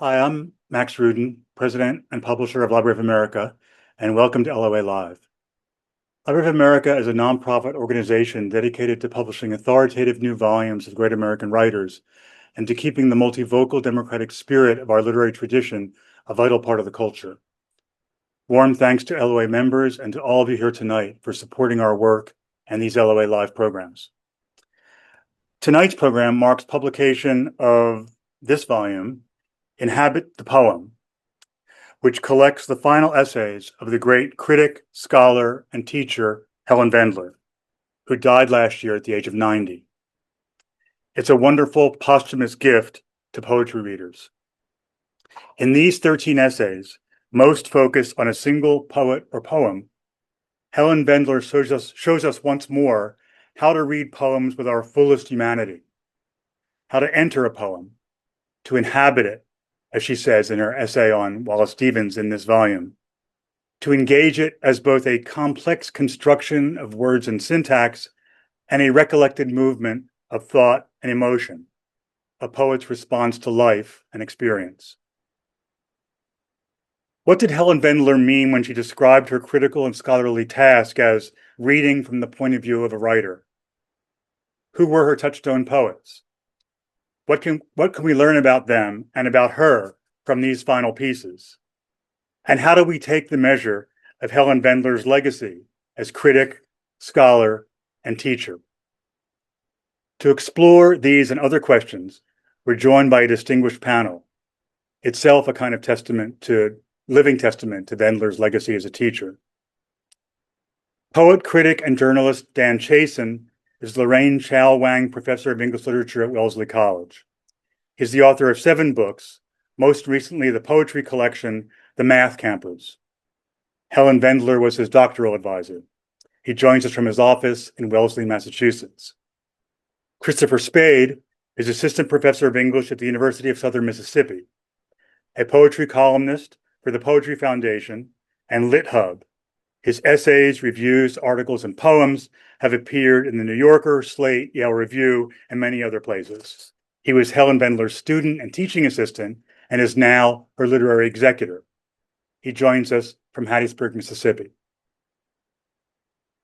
Hi, I'm Max Rudin, President and Publisher of Library of America, and welcome to LOA Live. Library of America is a nonprofit organization dedicated to publishing authoritative new volumes of great American writers and to keeping the multivocal democratic spirit of our literary tradition a vital part of the culture. Warm thanks to LOA members and to all of you here tonight for supporting our work and these LOA Live programs. Tonight's program marks publication of this volume, Inhabit the Poem, which collects the final essays of the great critic, scholar, and teacher Helen Vendler, who died last year at the age of 90. It's a wonderful posthumous gift to poetry readers. In these 13 essays, most focus on a single poet or poem, Helen Vendler shows us once more how to read poems with our fullest humanity, how to enter a poem, to inhabit it, as she says in her essay on Wallace Stevens in this volume, to engage it as both a complex construction of words and syntax and a recollected movement of thought and emotion, a poet's response to life and experience. What did Helen Vendler mean when she described her critical and scholarly task as reading from the point of view of a writer? Who were her touchstone poets? What can we learn about them and about her from these final pieces? And how do we take the measure of Helen Vendler's legacy as critic, scholar, and teacher? To explore these and other questions, we're joined by a distinguished panel, itself a kind of living testament to Vendler's legacy as a teacher. Poet, critic, and journalist Dan Chiasson is Lorraine Chow Wang Professor of English Literature at Wellesley College. He's the author of 7 books, most recently the poetry collection, The Math Campers. Helen Vendler was his doctoral advisor. He joins us from his office in Wellesley, Massachusetts. Christopher Spaide is assistant professor of English at the University of Southern Mississippi, a poetry columnist for the Poetry Foundation and Lit Hub. His essays, reviews, articles, and poems have appeared in the New Yorker, Slate, Yale Review, and many other places. He was Helen Vendler's student and teaching assistant and is now her literary executor. He joins us from Hattiesburg, Mississippi.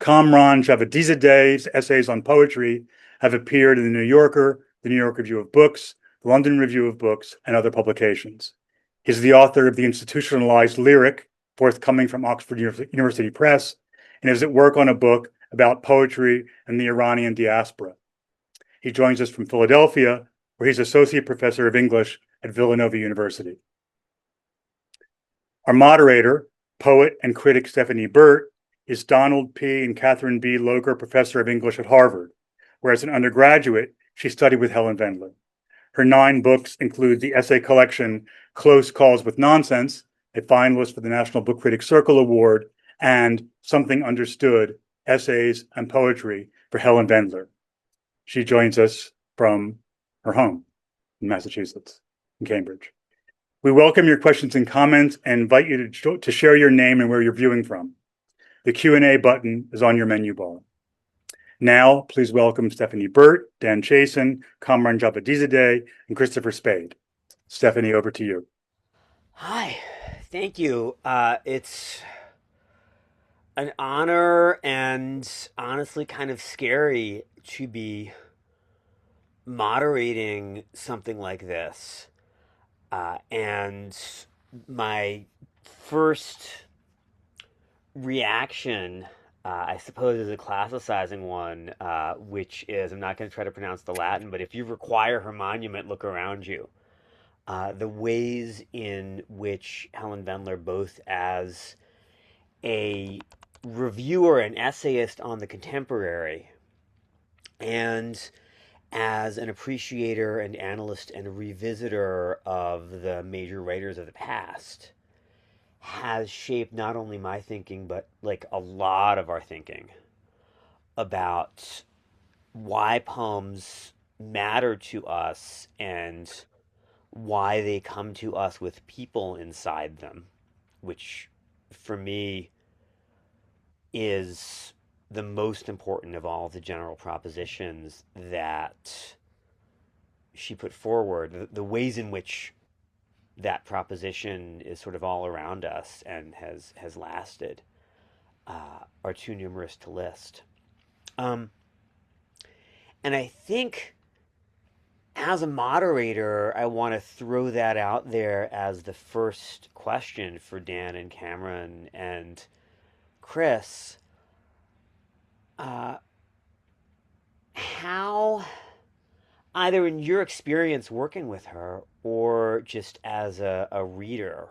Kamran Javadizadeh's essays on poetry have appeared in the New Yorker, the New York Review of Books, the London Review of Books, and other publications. He's the author of the institutionalized Lyric, forthcoming from Oxford University Press, and is at work on a book about poetry and the Iranian diaspora. He joins us from Philadelphia, where he's associate professor of English at Villanova University. Our moderator, poet and critic Stephanie Burt, is Donald P. and Catherine B. Loger Professor of English at Harvard, where as an undergraduate, she studied with Helen Vendler. Her 9 books include the essay collection Close Calls with Nonsense, a finalist for the National Book Critics Circle Award, and Something Understood, Essays and Poetry for Helen Vendler. She joins us from her home in Massachusetts, in Cambridge. We welcome your questions and comments and invite you to share your name and where you're viewing from. The Q&A button is on your menu bar. Now, please welcome Stephanie Burt, Dan Chiasson, Kamran Javadizadeh, and Christopher Spaide. Stephanie, over to you. Hi, thank you. It's an honor and honestly kind of scary to be moderating something like this. And my first reaction, I suppose, is a classicizing one, which is I'm not going to try to pronounce the Latin, but if you require her monument, look around you. The ways in which Helen Vendler, both as a reviewer and essayist on the contemporary, and as an appreciator and analyst and revisitor of the major writers of the past, has shaped not only my thinking, but like a lot of our thinking about why poems matter to us and why they come to us with people inside them, which for me is the most important of all the general propositions that she put forward, the ways in which that proposition is sort of all around us and has lasted are too numerous to list. Um, and I think as a moderator, I want to throw that out there as the first question for Dan and Kamran and Chris. Uh, how, either in your experience working with her or just as a reader,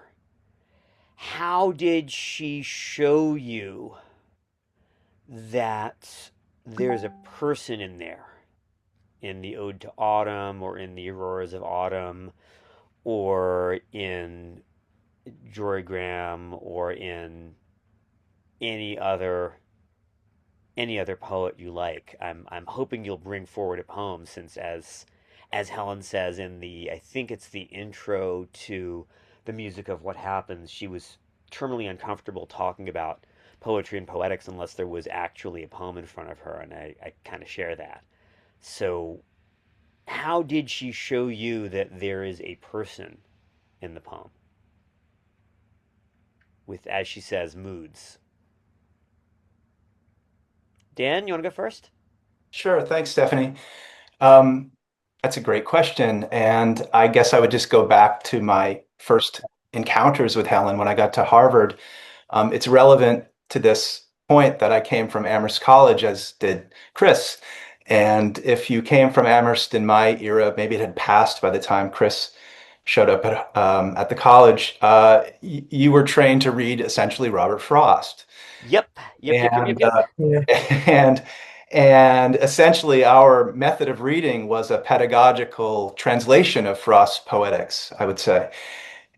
how did she show you that there's a person in there in the Ode to Autumn or in the Auroras of Autumn or in Jorygram or in any other any other poet you like? I'm hoping you'll bring forward a poem since as Helen says in the I think it's the intro to the music of what happens, she was terminally uncomfortable talking about poetry and poetics unless there was actually a poem in front of her, and I kind of share that. So how did she show you that there is a person in the poem with, as she says, moods? Dan, you want to go first? Sure. Thanks, Stephanie. Um, that's a great question. And I guess I would just go back to my first encounters with Helen when I got to Harvard. It's relevant to this point that I came from Amherst College, as did Chris. And if you came from Amherst in my era, maybe it had passed by the time Chris showed up at the college, you were trained to read essentially Robert Frost. Yep, yep, yep, yep, yep, And yep. Yeah. and and essentially our method of reading was a pedagogical translation of Frost's poetics, I would say.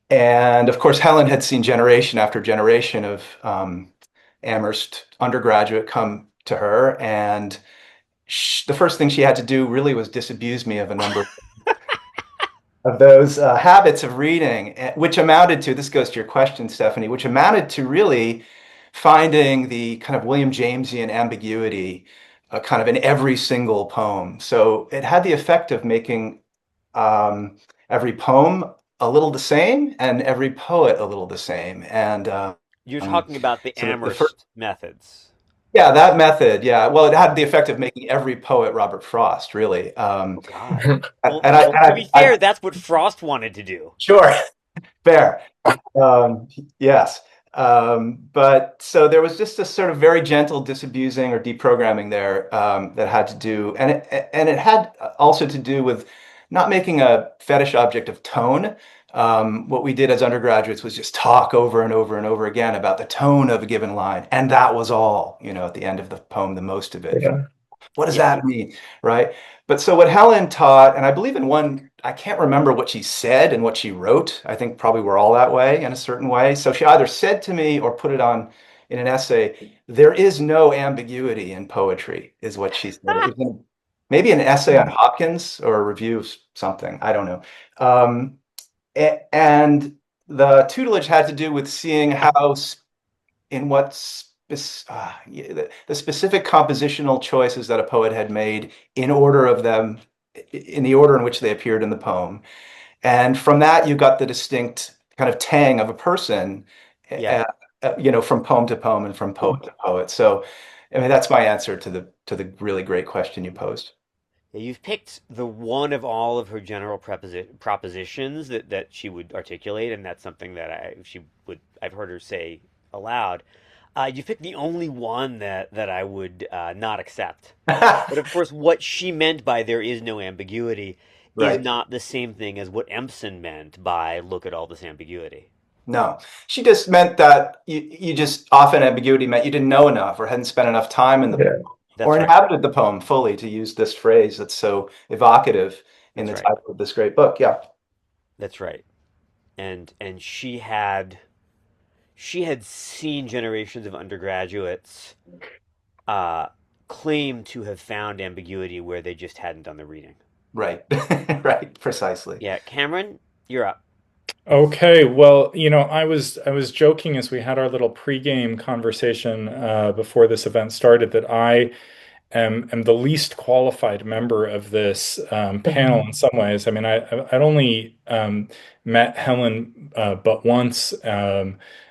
And of course, Helen had seen generation after generation of Amherst undergraduate come to her, and the first thing she had to do really was disabuse me of a number of those habits of reading, which amounted to, this goes to your question, Stephanie, which amounted to really finding the kind of William Jamesian ambiguity kind of in every single poem. So it had the effect of making every poem a little the same and every poet a little the same. And You're talking about the so the first, Amherst methods. yeah, that method, yeah. Well, it had the effect of making every poet Robert Frost, really. Oh God. And Well, I, well, to be and fair, that's what Frost wanted to do. sure, fair. Um, yes. But so there was just a sort of very gentle disabusing or deprogramming there that had to do, and it had also to do with not making a fetish object of tone. What we did as undergraduates was just talk over and over and over again about the tone of a given line, and that was all, at the end of the poem, the most of it. Yeah. What does Yeah. that mean, right? But so what Helen taught, and I believe in one, I can't remember what she said and what she wrote. I think probably we're all that way in a certain way. So she either said to me or put it on in an essay, there is no ambiguity in poetry, is what she said. It was maybe an essay on Hopkins or a review of something. I don't know. And the tutelage had to do with seeing how in what the specific compositional choices that a poet had made in order of them, in the order in which they appeared in the poem. And from that, you got the distinct kind of tang of a person, Yeah. from poem to poem and from poet to poet. So, I mean, that's my answer to the really great question you posed. Yeah, you've picked the one of all of her general propositions that she would articulate, and that's something that I've heard her say aloud. You picked the only one that I would not accept. But of course, what she meant by there is no ambiguity is Right. not the same thing as what Empson meant by look at all this ambiguity. No, she just meant that you just often ambiguity meant you didn't know enough or hadn't spent enough time in the poem or That's right. inhabited the poem fully, to use this phrase that's so evocative in That's the right. title of this great book. Yeah. That's right. And she had seen generations of undergraduates uh, claim to have found ambiguity where they just hadn't done the reading. Right. Right. Precisely. Yeah, Cameron, you're up. Okay, well, I was joking as we had our little pregame conversation before this event started that I am the least qualified member of this panel in some ways. I mean, I'd only met Helen but once.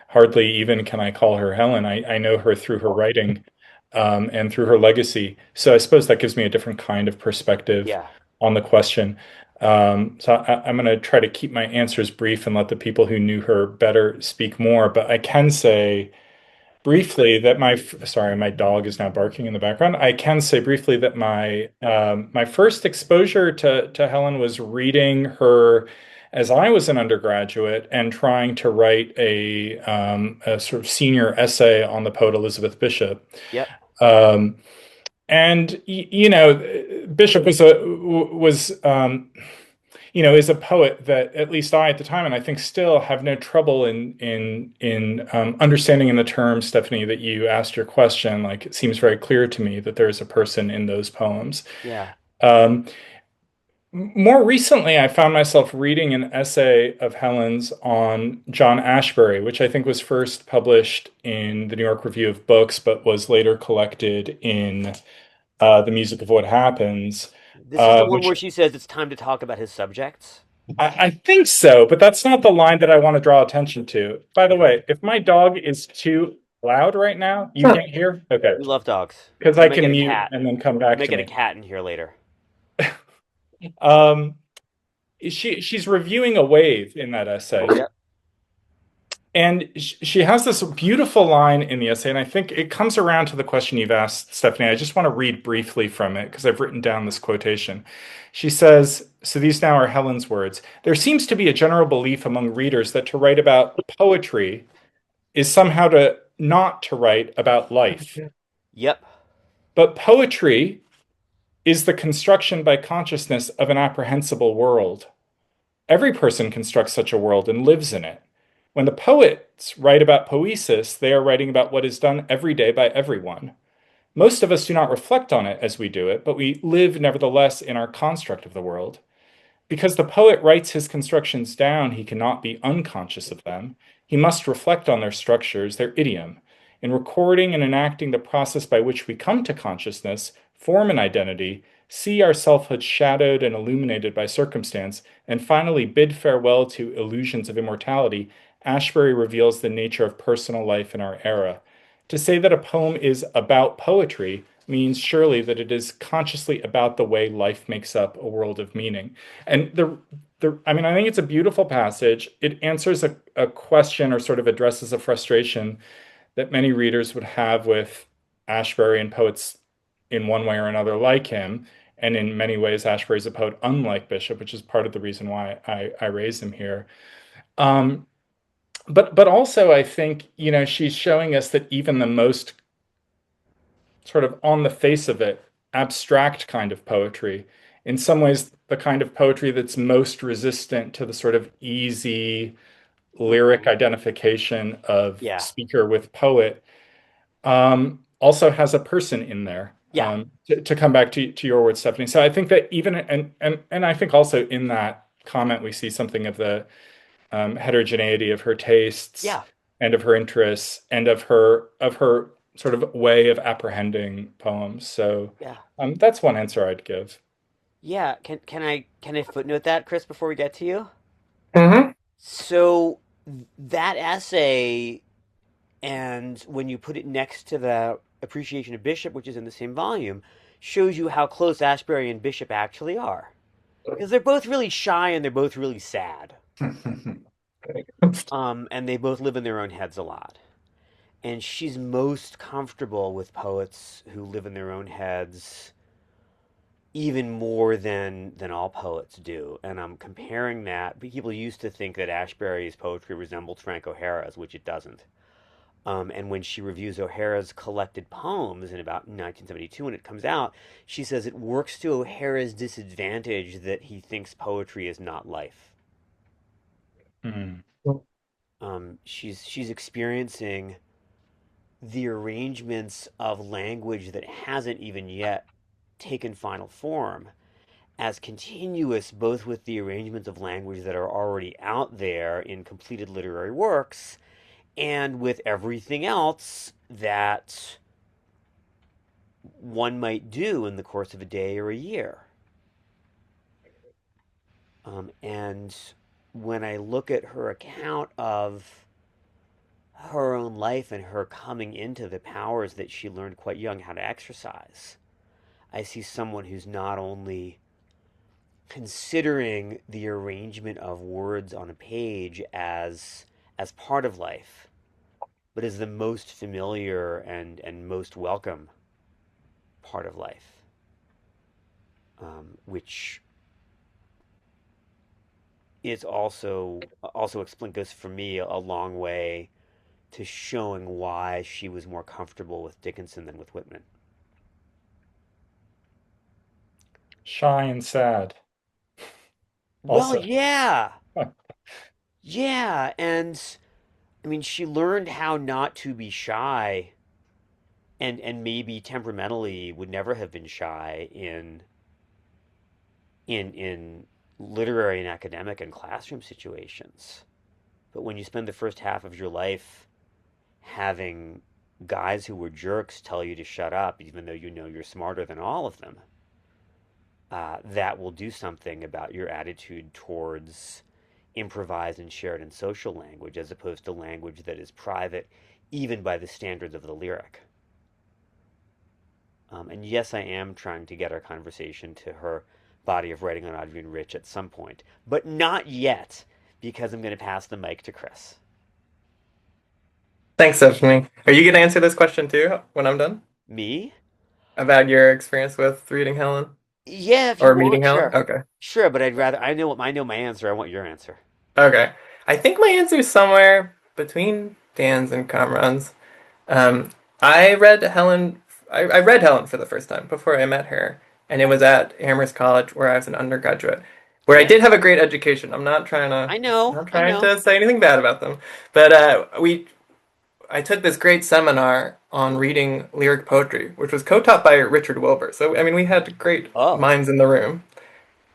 Hardly even can I call her Helen. I know her through her writing and through her legacy. So I suppose that gives me a different kind of perspective Yeah. on the question. So I'm going to try to keep my answers brief and let the people who knew her better speak more. But I can say briefly that sorry, my dog is now barking in the background. I can say briefly that my first exposure to Helen was reading her as I was an undergraduate and trying to write a sort of senior essay on the poet Elizabeth Bishop. Yep. Um, and you know, Bishop was is a poet that at least I at the time, and I think still have no trouble in understanding in the terms, Stephanie, that you asked your question. Like it seems very clear to me that there is a person in those poems. Yeah. Um, More recently, I found myself reading an essay of Helen's on John Ashbery, which I think was first published in the New York Review of Books, but was later collected in The Music of What Happens, This is the one which where she says it's time to talk about his subjects. I think so, but that's not the line that I want to draw attention to. By the way, if my dog is too loud right now, you can't hear? Okay. We love dogs. Because We I might get can a mute cat. and then come We back might to get a me. cat in here later. Um, she's reviewing a wave in that essay. Yep. And she has this beautiful line in the essay, and I think it comes around to the question you've asked, Stephanie. I just want to read briefly from it because I've written down this quotation. She says, so these now are Helen's words. There seems to be a general belief among readers that to write about poetry is somehow to not to write about life. Yep. But poetry is the construction by consciousness of an apprehensible world. Every person constructs such a world and lives in it. When the poets write about poesis, they are writing about what is done every day by everyone. Most of us do not reflect on it as we do it, but we live nevertheless in our construct of the world. Because the poet writes his constructions down, he cannot be unconscious of them. He must reflect on their structures, their idiom. In recording and enacting the process by which we come to consciousness, form an identity, see our selfhood shadowed and illuminated by circumstance, and finally bid farewell to illusions of immortality, Ashbery reveals the nature of personal life in our era. To say that a poem is about poetry means surely that it is consciously about the way life makes up a world of meaning. And I mean, I think it's a beautiful passage. It answers a question or sort of addresses a frustration that many readers would have with Ashbery and poets in one way or another like him. And in many ways, Ashbery is a poet unlike Bishop, which is part of the reason why I raised him here. Um, but also, I think, she's showing us that even the most sort of on the face of it, abstract kind of poetry, in some ways, the kind of poetry that's most resistant to the sort of easy lyric Hmm. identification of Yeah. speaker with poet, also has a person in there. Yeah. To come back to your words, Stephanie. So I think that even and I think also in that comment we see something of the heterogeneity of her tastes Yeah. and of her interests and of her sort of way of apprehending poems. So Yeah. that's one answer I'd give. Yeah. Can I footnote that, Chris, before we get to you? Hmm. So that essay, and when you put it next to the appreciation of Bishop, which is in the same volume, shows you how close Ashbery and Bishop actually are. Because they're both really shy and they're both really sad. And they both live in their own heads a lot. And she's most comfortable with poets who live in their own heads even more than all poets do. And I'm comparing that. People used to think that Ashbery's poetry resembled Frank O'Hara's, which it doesn't. And when she reviews O'Hara's collected poems in about 1972, when it comes out, she says it works to O'Hara's disadvantage that he thinks poetry is not life. Hmm. She's experiencing the arrangements of language that hasn't even yet taken final form as continuous both with the arrangements of language that are already out there in completed literary works and with everything else that one might do in the course of a day or a year. And when I look at her account of her own life and her coming into the powers that she learned quite young how to exercise, I see someone who's not only considering the arrangement of words on a page as part of life, but as the most familiar and most welcome part of life, which is also goes for me a long way to showing why she was more comfortable with Dickinson than with Whitman. Shy and sad. Well, Also, yeah, yeah, and I mean, she learned how not to be shy, and maybe temperamentally would never have been shy in literary and academic and classroom situations. But when you spend the first half of your life having guys who were jerks tell you to shut up, even though you know you're smarter than all of them, that will do something about your attitude towards improvised and shared and social language as opposed to language that is private, even by the standards of the lyric. And yes, I am trying to get our conversation to her body of writing on Adrienne Rich at some point, but not yet, because I'm going to pass the mic to Chris. Thanks, Stephanie. Are you going to answer this question too when I'm done? Me? About your experience with reading Helen Yeah, if you or meeting want, Helen? sure. Okay. Sure, but I know my answer. I want your answer. Okay. I think my answer is somewhere between Dan's and Kamran's. Um, I read Helen. I read Helen for the first time before I met her, and it was at Amherst College where I was an undergraduate, where I Yeah. did have a great education. I Not trying know. to say anything bad about them, but I took this great seminar on reading lyric poetry, which was co-taught by Richard Wilbur. So, I mean, we had great Oh, minds in the room.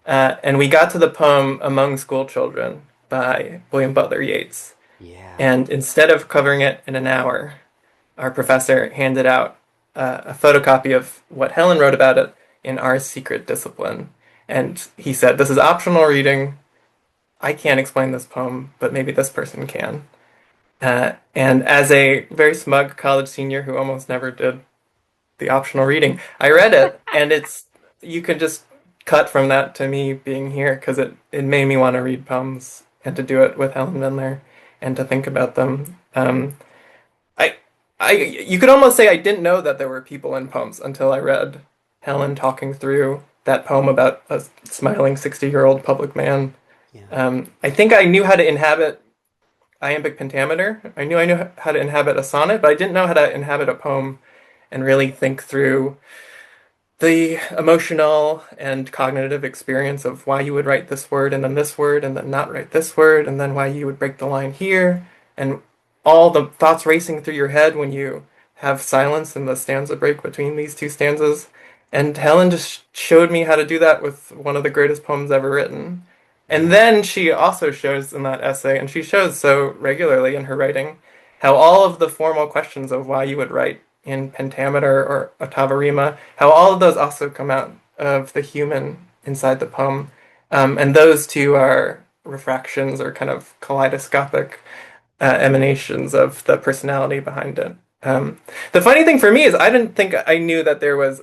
And we got to the poem Among School Children by William Butler Yeats. yeah. And instead of covering it in an hour, our professor handed out a photocopy of what Helen wrote about it in Our Secret Discipline. And he said, "This is optional reading. I can't explain this poem, but maybe this person can." And as a very smug college senior who almost never did the optional reading, I read it, and you can just cut from that to me being here because it made me want to read poems and to do it with Helen Vendler and to think about them. I, you could almost say I didn't know that there were people in poems until I read Helen talking through that poem about a smiling 60-year-old public man. Yeah. I think I knew how to inhabit iambic pentameter. I knew how to inhabit a sonnet, but I didn't know how to inhabit a poem and really think through the emotional and cognitive experience of why you would write this word and then this word and then not write this word and then why you would break the line here and all the thoughts racing through your head when you have silence and the stanza break between these two stanzas. And Helen just showed me how to do that with one of the greatest poems ever written. And Yeah. then she also shows in that essay, and she shows so regularly in her writing, how all of the formal questions of why you would write in pentameter or ottava rima, how all of those also come out of the human inside the poem. And those two are refractions or kind of kaleidoscopic emanations of the personality behind it. The funny thing for me is I didn't think I knew that there was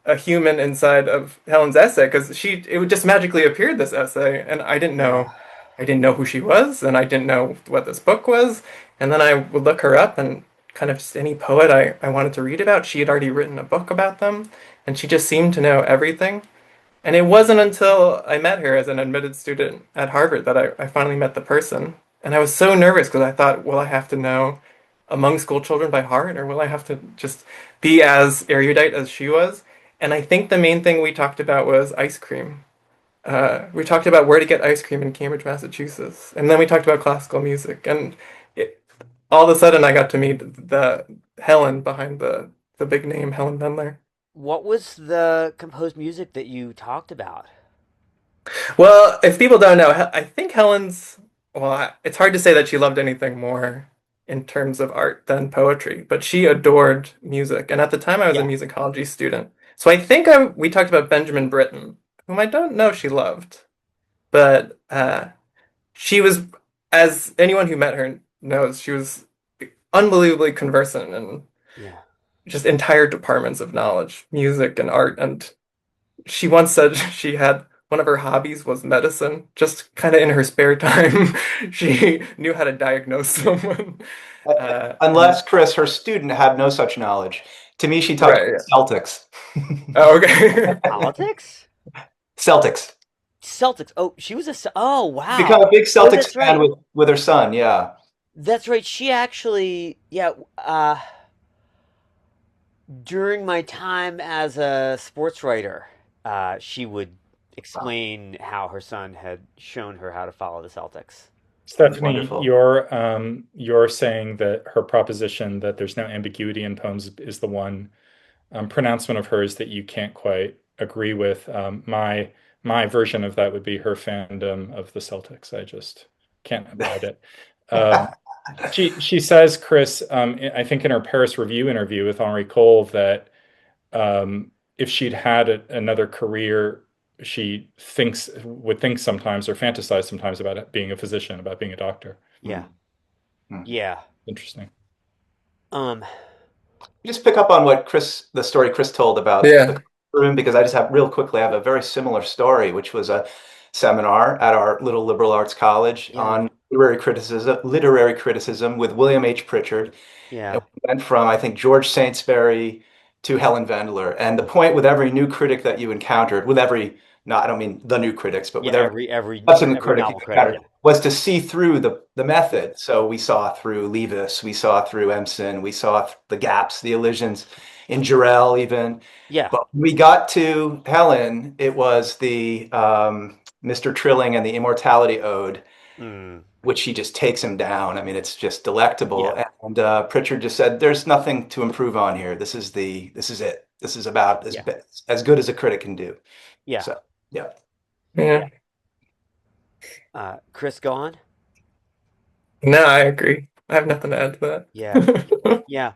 a human inside of Helen's essay because it would just magically appear this essay, and Yeah. I didn't know who she was, and I didn't know what this book was, and then I would look her up and kind of just any poet I wanted to read about, she had already written a book about them, and she just seemed to know everything. And it wasn't until I met her as an admitted student at Harvard that I finally met the person. And I was so nervous because I thought, will I have to know Among School Children by heart, or will I have to just be as erudite as she was? And I think the main thing we talked about was ice cream. We talked about where to get ice cream in Cambridge, Massachusetts. And then we talked about classical music. And all of a sudden I got to meet the Helen behind the big name, Helen Vendler. What was the composed music that you talked about? Well, if people don't know, I think Helen's, well, it's hard to say that she loved anything more in terms of art than poetry, but she adored music. And at the time, I was a Yeah. musicology student. So we talked about Benjamin Britten, whom I don't know she loved, but she was, as anyone who met her knows, she was unbelievably conversant in Yeah. just entire departments of knowledge, music and art. And she once said she had one of her hobbies was medicine. Just kind of in her spare time, she knew how to diagnose someone. And Unless Chris, her student, had no such knowledge. To me, she talked right, yeah. about Celtics. Oh, okay. Politics? Celtics. Celtics. Oh, she was oh, Become wow. a big Oh, Celtics that's fan right. with her son. Yeah. That's right. She actually, yeah, during my time as a sports writer, she would Wow. explain how her son had shown her how to follow the Celtics. That's Stephanie, wonderful. you're saying that her proposition that there's no ambiguity in poems is the one pronouncement of hers that you can't quite agree with. My version of that would be her fandom of the Celtics. I just can't abide it. Um, she says, Chris, I think in her Paris Review interview with Henri Cole that if she'd had another career, she would think sometimes or fantasize sometimes about it, being a physician, about being a doctor. Yeah. Hmm. Yeah. Interesting. Um, Just pick up on what the story Chris told about Yeah. the room, because I just have real quickly, I have a very similar story, which was a seminar at our little liberal arts college yeah. on literary criticism with William H. Pritchard. And Yeah. we went from, I think, George Saintsbury to Helen Vendler. And the point with every new critic that you encountered, with every, not, I don't mean the new critics, but Yeah. with every subsequent Every critic you novel critic. encountered, Yeah. was to see through the method. So we saw through Leavis, we saw through Empson, we saw the gaps, the elisions in Jarrell even. Yeah. But when we got to Helen, it was the Mr. Trilling and the Immortality Ode, Mm, which he just takes him down. I mean, it's just yeah. delectable. And Pritchard just said, "There's nothing to improve on here. This is it. This is about Yeah. as good as a critic can do." Yeah. So, yeah. Yeah. Chris, go on. No, I agree. I have nothing to add to Yeah. that. Yeah.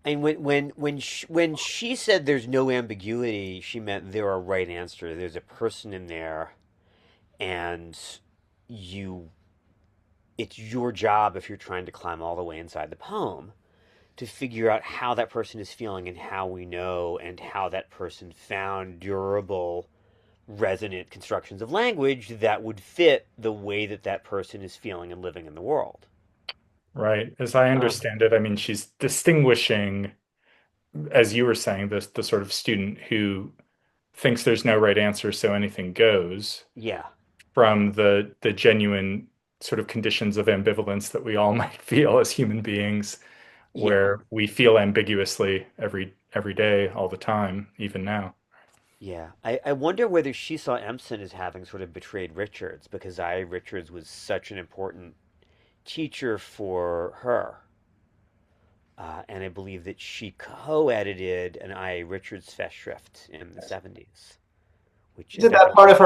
And when she said there's no ambiguity, she meant there are right answers. There's a person in there, and you, it's your job if you're trying to climb all the way inside the poem to figure out how that person is feeling and how we know and how that person found durable, resonant constructions of language that would fit the way that that person is feeling and living in the world. Right. As I Um, understand it, I mean, she's distinguishing, as you were saying, the sort of student who thinks there's no right answer, so anything goes, yeah. from the genuine sort of conditions of ambivalence that we all might feel as human beings, Yeah. where we feel ambiguously every day, all the time, even now. Yeah. I wonder whether she saw Empson as having sort of betrayed Richards because I. Richards was such an important teacher for her. And I believe that she co-edited an I. Richards Festschrift in the 70s, which is Isn't that definitely part of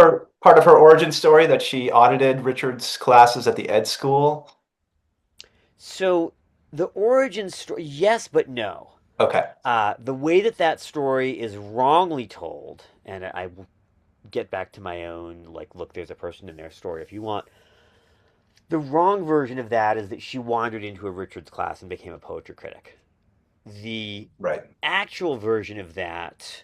her origin story, that she audited Richard's classes at the Ed School? so the origin story. Yes, but no. Okay. The way that that story is wrongly told, and I will get back to my own like, look, there's a person in their story if you want. The wrong version of that is that she wandered into a Richards class and became a poetry critic. The Right. actual version of that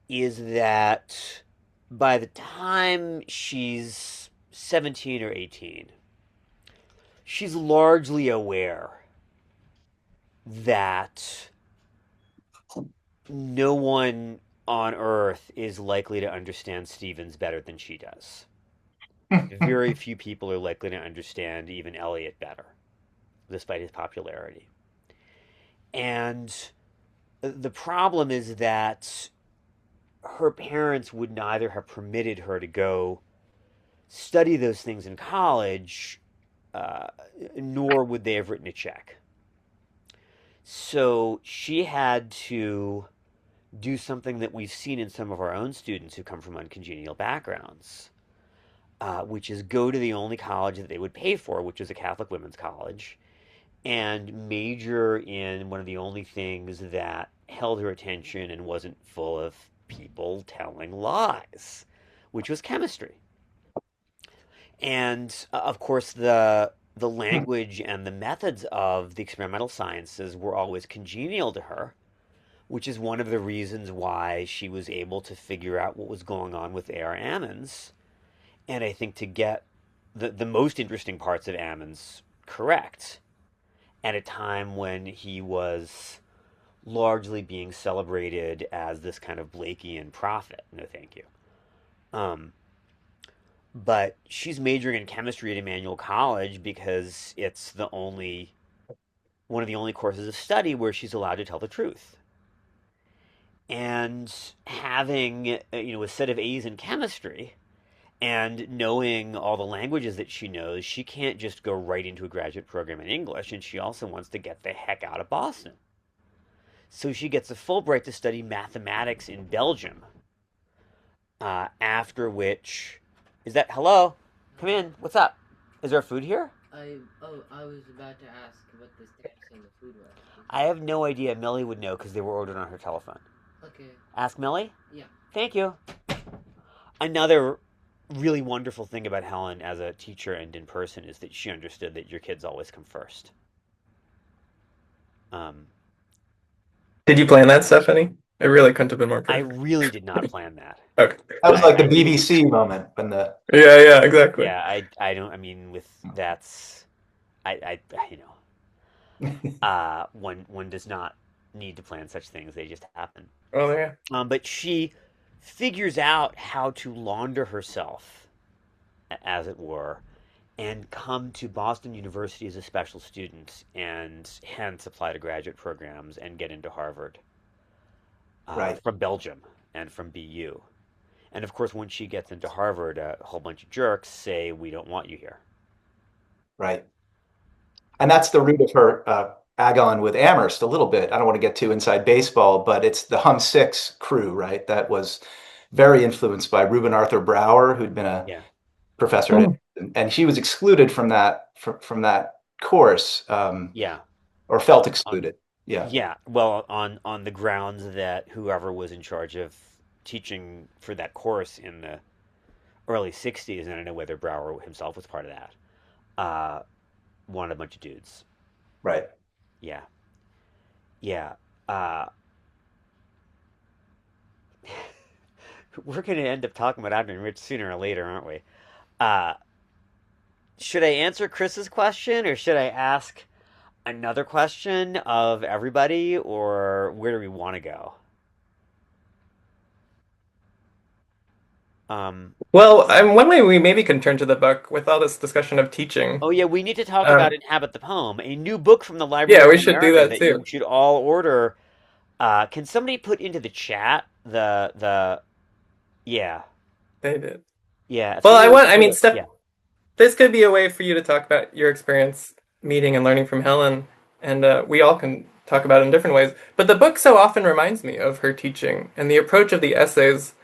is that by the time she's 17 or 18, she's largely aware that no one on earth is likely to understand Stevens better than she does. Very few people are likely to understand even Eliot better, despite his popularity. And the problem is that her parents would neither have permitted her to go study those things in college, uh, nor would they have written a check. So she had to do something that we've seen in some of our own students who come from uncongenial backgrounds, which is go to the only college that they would pay for, which is a Catholic women's college, and major in one of the only things that held her attention and wasn't full of people telling lies, which was chemistry. And of course, the language and the methods of the experimental sciences were always congenial to her, which is one of the reasons why she was able to figure out what was going on with A.R. Ammons. And I think to get the most interesting parts of Ammons correct at a time when he was largely being celebrated as this kind of Blakean prophet. No, thank you. Um, but she's majoring in chemistry at Emmanuel College because it's the only one of the only courses of study where she's allowed to tell the truth. And having a set of A's in chemistry and knowing all the languages that she knows, she can't just go right into a graduate program in English, and she also wants to get the heck out of Boston. So she gets a Fulbright to study mathematics in Belgium. After which, is that hello? Come in. What's up? Is there food here? I was about to ask what the status on the food was. I have no idea. Millie would know because they were ordered on her telephone. Okay. Ask Millie? Yeah. Thank you. Another really wonderful thing about Helen as a teacher and in person is that she understood that your kids always come first. Did you plan that, Stephanie? It really couldn't have been more I perfect. really did not plan that. Okay. That was like the BBC moment when the Yeah, exactly. Yeah, I don't. I mean, with that's, one does not need to plan such things; they just happen. Oh, yeah. But she figures out how to launder herself, as it were, and come to Boston University as a special student, and hence apply to graduate programs and get into Harvard. Right. From Belgium and from BU. And of course, when she gets into Harvard, a whole bunch of jerks say, "We don't want you here." right. And that's the root of her agon with Amherst a little bit. I don't want to get too inside baseball, but it's the Hum Six crew, right? That was very influenced by Reuben Arthur Brower, who'd been a Yeah. professor at Dickinson, and she was excluded from that course, Yeah. or felt excluded. Yeah. Yeah. Well, on the grounds that whoever was in charge of teaching for that course in the early 60s, and I don't know whether Brower himself was part of that, wanted a bunch of dudes. Right. Yeah. Yeah. Uh, we're going to end up talking about Adrienne Rich sooner or later, aren't we? Should I answer Chris's question, or should I ask another question of everybody, or where do we want to go? Well, one way we maybe can turn to the book with all this discussion of teaching. Oh yeah, we need to talk about Inhabit the Poem, a new book from the Library Yeah, we of should do America that you too. should all order. Can somebody put into the chat the yeah They did. yeah? Well, Somebody- Steph, yeah. this could be a way for you to talk about your experience meeting and learning from Helen, and we all can talk about it in different ways. But the book so often reminds me of her teaching, and the approach of the essays.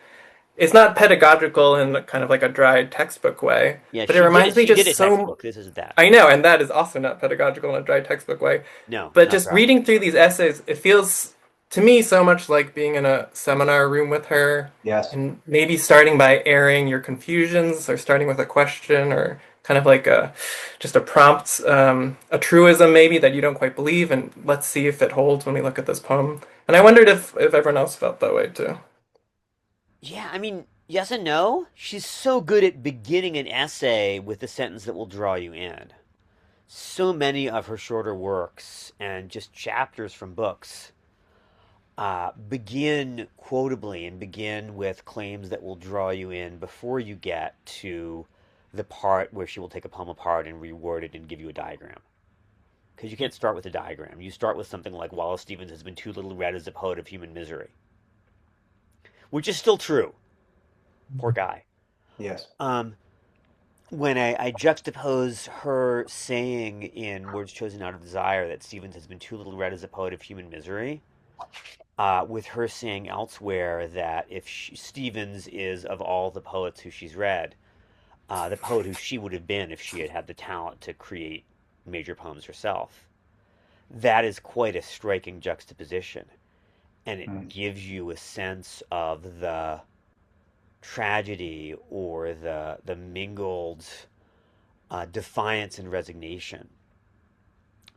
It's not pedagogical in kind of like a dry textbook way, Yeah, but it reminds me she did just a so. textbook. This is that. I know, and that is also not pedagogical in a dry textbook way. No, But not just dry. reading through these essays, it feels to me so much like being in a seminar room with her, Yes. and maybe starting by airing your confusions, or starting with a question, or kind of like just a prompt, a truism maybe that you don't quite believe, and let's see if it holds when we look at this poem. And I wondered if everyone else felt that way too. Yeah, I mean, yes and no. She's so good at beginning an essay with a sentence that will draw you in. So many of her shorter works and just chapters from books begin quotably and begin with claims that will draw you in before you get to the part where she will take a poem apart and reword it and give you a diagram. Because you can't start with a diagram. You start with something like Wallace Stevens has been too little read as a poet of human misery. Which is still true. Poor guy. Yes. When I juxtapose her saying in Words Chosen Out of Desire that Stevens has been too little read as a poet of human misery, with her saying elsewhere that if Stevens is, of all the poets who she's read, the poet who she would have been if she had had the talent to create major poems herself, that is quite a striking juxtaposition. And it Mm. gives you a sense of the tragedy or the mingled defiance and resignation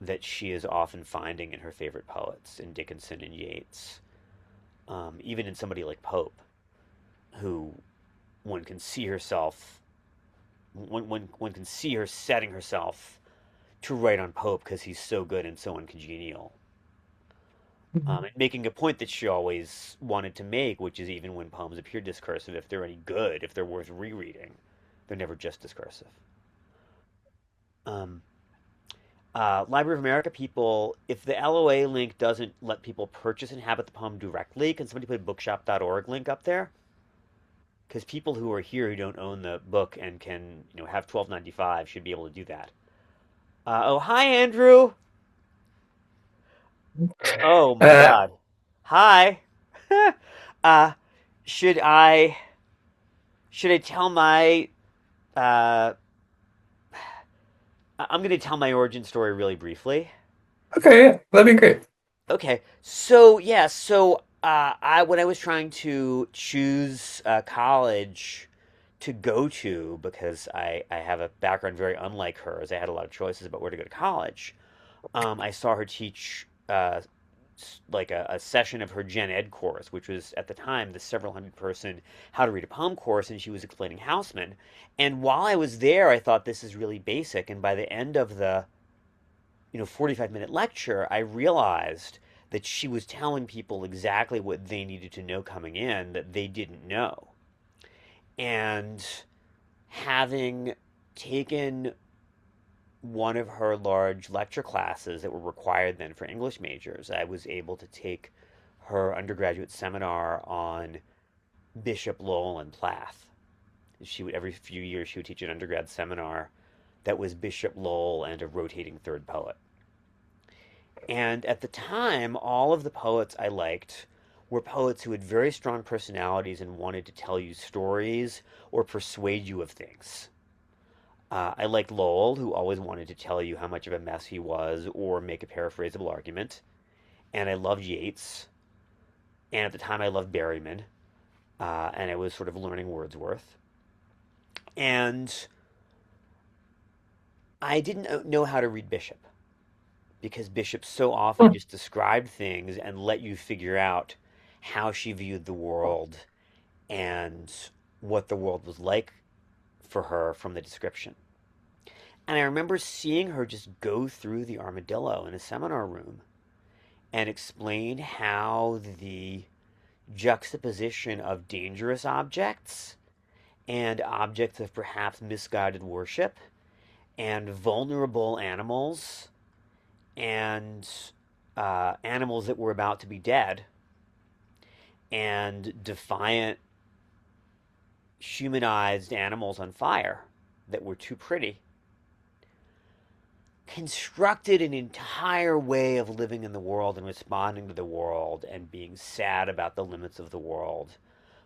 that she is often finding in her favorite poets, in Dickinson and Yeats, even in somebody like Pope, who one can see herself, one can see her setting herself to write on Pope because he's so good and so uncongenial. And making a point that she always wanted to make, which is even when poems appear discursive, if they're any good, if they're worth rereading, they're never just discursive. Um, Library of America people, if the LOA link doesn't let people purchase Inhabit the Poem directly, can somebody put a bookshop.org link up there? Because people who are here who don't own the book and can, have 12.95 should be able to do that. Oh, hi, Andrew. Oh my Uh, God. Hi. uh, should I should I tell my uh I'm going to tell my origin story really briefly. okay, yeah, that'd be great. Okay. So, yeah, I when I was trying to choose college to go to because I have a background very unlike hers. I had a lot of choices about where to go to college. I saw her teach like a session of her Gen Ed course, which was at the time the several hundred person How to Read a Poem course, and she was explaining Houseman. And while I was there, I thought this is really basic. And by the end of the 45-minute lecture, I realized that she was telling people exactly what they needed to know coming in that they didn't know. And having taken one of her large lecture classes that were required then for English majors, I was able to take her undergraduate seminar on Bishop Lowell and Plath. She would every few years she would teach an undergrad seminar that was Bishop Lowell and a rotating third poet. And at the time, all of the poets I liked were poets who had very strong personalities and wanted to tell you stories or persuade you of things. I liked Lowell, who always wanted to tell you how much of a mess he was or make a paraphrasable argument. And I loved Yeats. And at the time, I loved Berryman. And I was sort of learning Wordsworth. And I didn't know how to read Bishop because Bishop so often just described things and let you figure out how she viewed the world and what the world was like for her from the description. And I remember seeing her just go through the armadillo in a seminar room and explain how the juxtaposition of dangerous objects and objects of perhaps misguided worship and vulnerable animals and animals that were about to be dead and defiant humanized animals on fire that were too pretty constructed an entire way of living in the world and responding to the world and being sad about the limits of the world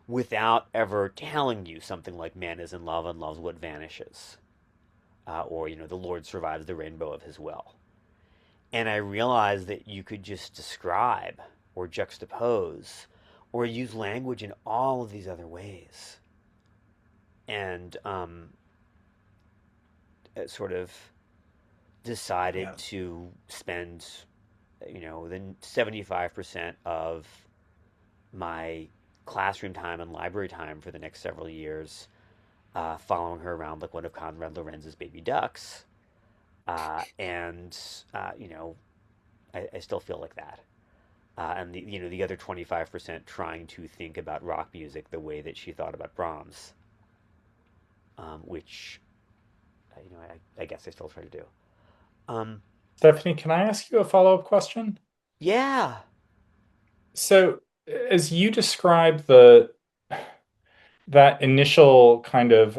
without ever telling you something like man is in love and loves what vanishes. Or, the Lord survives the rainbow of his will. And I realized that you could just describe or juxtapose or use language in all of these other ways. And sort of decided to spend, the 75% of my classroom time and library time for the next several years following her around like one of Conrad Lorenz's baby ducks. And I still feel like that. And the other 25% trying to think about rock music the way that she thought about Brahms, which I guess I still try to do. Stephanie, can I ask you a follow-up question? Yeah. So, as you describe that initial kind of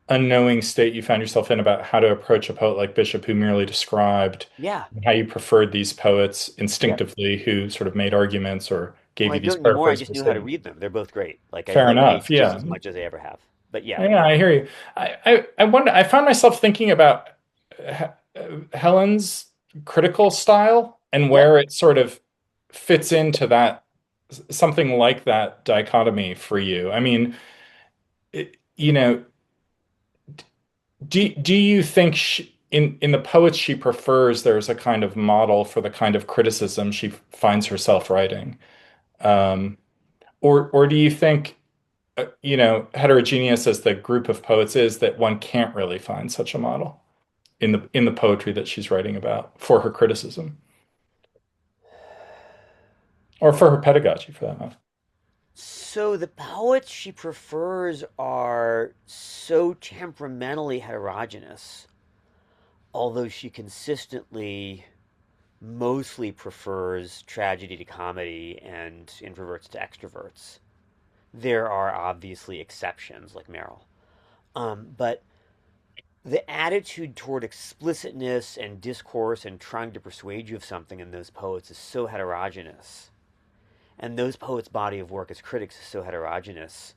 unknowing state you found yourself in about how to approach a poet like Bishop, who merely described Yeah. how you preferred these poets Yep. instinctively, who sort of made arguments or gave Well, I you these don't anymore. I just paraphrasable knew how to statements. read them. They're both great. Like I Fair love Yeats enough. just Yeah. as much as I ever have. But yeah. Yeah, I hear you. I wonder, I found myself thinking about Helen's critical style and Yep. where it sort of fits into that something like that dichotomy for you. I mean, you know, do you think in the poets she prefers, there's a kind of model for the kind of criticism she finds herself writing? Um, or do you think, heterogeneous as the group of poets is, that one can't really find such a model in the poetry that she's writing about for her criticism or for her pedagogy for that matter? So the poets she prefers are so temperamentally heterogeneous, although she consistently mostly prefers tragedy to comedy and introverts to extroverts. There are obviously exceptions like Meryl. But the attitude toward explicitness and discourse and trying to persuade you of something in those poets is so heterogeneous. And those poets' body of work as critics is so heterogeneous.